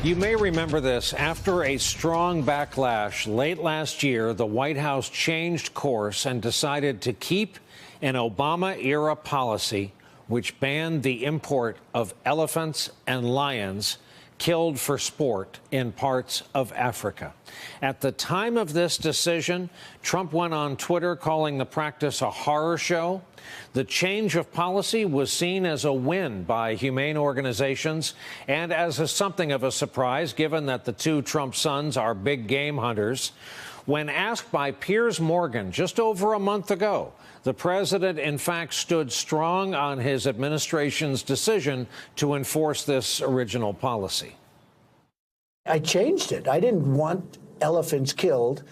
You may remember this. After a strong backlash late last year, the White House changed course and decided to keep an Obama-era policy which banned the import of elephants and lions killed for sport in parts of Africa. At the time of this decision, Trump went on Twitter calling the practice a horror show. The change of policy was seen as a win by humane organizations and as something of a surprise, given that the two Trump sons are big game hunters. When asked by Piers Morgan just over a month ago, the president, in fact, stood strong on his administration's decision to enforce this original policy. I changed it. I didn't want elephants killed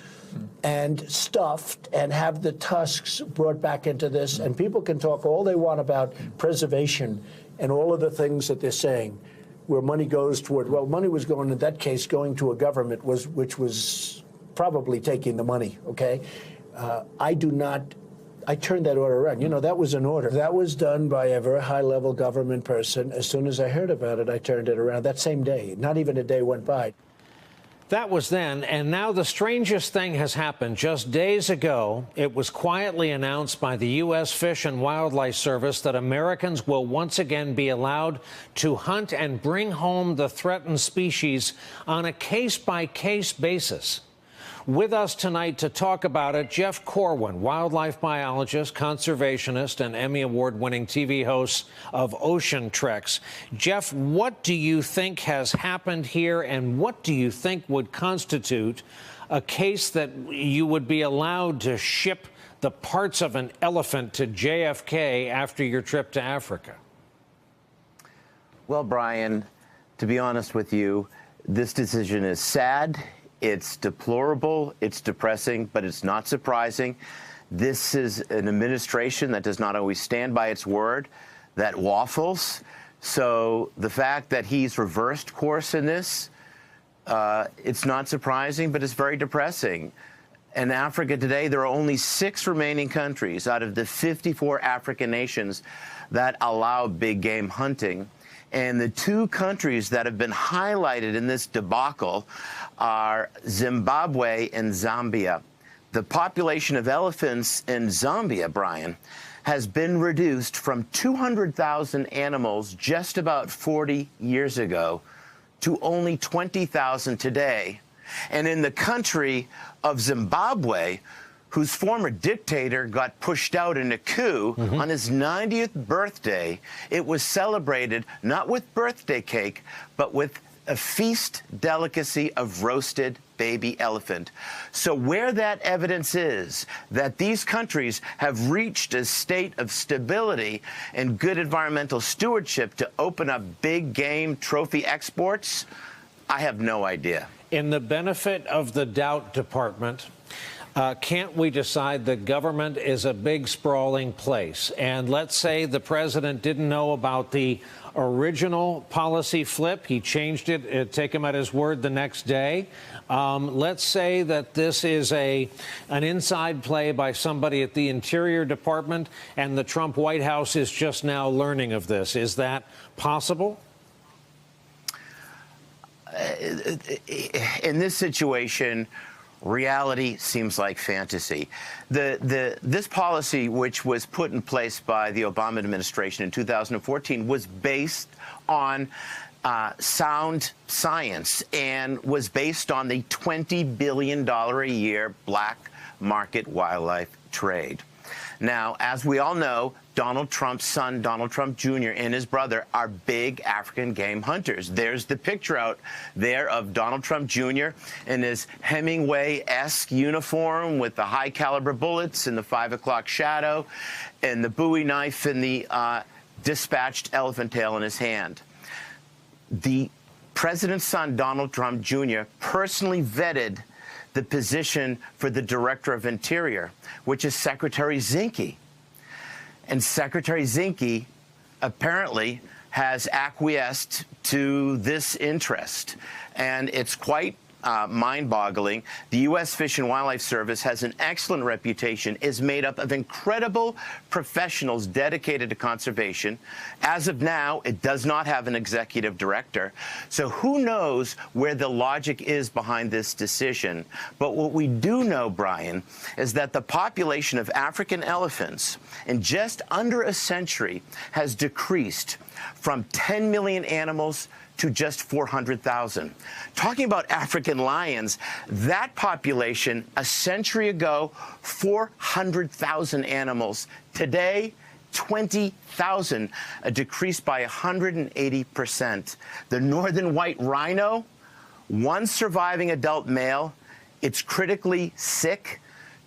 and stuffed and have the tusks brought back into this. And people can talk all they want about preservation and all of the things that they're saying, where money goes toward, well, money was going, in that case, going to a government which was probably taking the money, okay? I turned that order around. You know, that was an order. That was done by a very high-level government person. As soon as I heard about it, I turned it around that same day. Not even a day went by. That was then, and now the strangest thing has happened. Just days ago, it was quietly announced by the U.S. Fish and Wildlife Service that Americans will once again be allowed to hunt and bring home the threatened species on a case-by-case basis. With us tonight to talk about it, Jeff Corwin, wildlife biologist, conservationist, and Emmy Award-winning TV host of Ocean Treks. Jeff, what do you think has happened here, and what do you think would constitute a case that you would be allowed to ship the parts of an elephant to JFK after your trip to Africa? Well, Brian, to be honest with you, this decision is sad. It's deplorable, it's depressing, but it's not surprising. This is an administration that does not always stand by its word, that waffles. So the fact that he's reversed course in this, it's not surprising, but it's very depressing. In Africa today, there are only 6 remaining countries out of the 54 African nations that allow big game hunting. And the 2 countries that have been highlighted in this debacle are Zimbabwe and Zambia. The population of elephants in Zambia, Brian, has been reduced from 200,000 animals just about 40 years ago to only 20,000 today. And in the country of Zimbabwe, whose former dictator got pushed out in a coup, on his 90th birthday, it was celebrated not with birthday cake, but with a feast delicacy of roasted baby elephant. So where that evidence is that these countries have reached a state of stability and good environmental stewardship to open up big game trophy exports, I have no idea. In the benefit of the doubt department, can't we decide that government is a big, sprawling place? And let's say the president didn't know about the original policy flip. He changed it, take him at his word the next day. Let's say that this is an inside play by somebody at the Interior Department, and the Trump White House is just now learning of this. Is that possible? In this situation, reality seems like fantasy. This policy, which was put in place by the Obama administration in 2014, was based on sound science and was based on the $20 billion a year black market wildlife trade. Now, as we all know, Donald Trump's son, Donald Trump Jr., and his brother are big African game hunters. There's the picture out there of Donald Trump Jr. in his Hemingway-esque uniform with the high-caliber bullets and the 5 o'clock shadow and the Bowie knife and the dispatched elephant tail in his hand. The president's son, Donald Trump Jr., personally vetted the position for the Director of Interior, which is Secretary Zinke. And Secretary Zinke apparently has acquiesced to this interest. And it's quite mind-boggling. The U.S. Fish and Wildlife Service has an excellent reputation, is made up of incredible professionals dedicated to conservation. As of now, it does not have an executive director. So who knows where the logic is behind this decision? But what we do know, Brian, is that the population of African elephants in just under a century has decreased from 10 million animals to just 400,000. Talking about African lions, that population a century ago, 400,000 animals. Today, 20,000, a decrease by 180%. The northern white rhino, one surviving adult male, it's critically sick.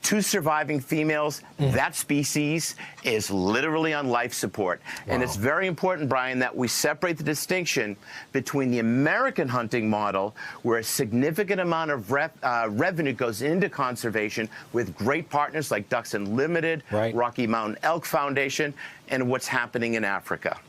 2 surviving females, that species is literally on life support. Wow. And it's very important, Brian, that we separate the distinction between the American hunting model, where a significant amount of revenue goes into conservation with great partners like Ducks Unlimited, Rocky Mountain Elk Foundation, and what's happening in Africa.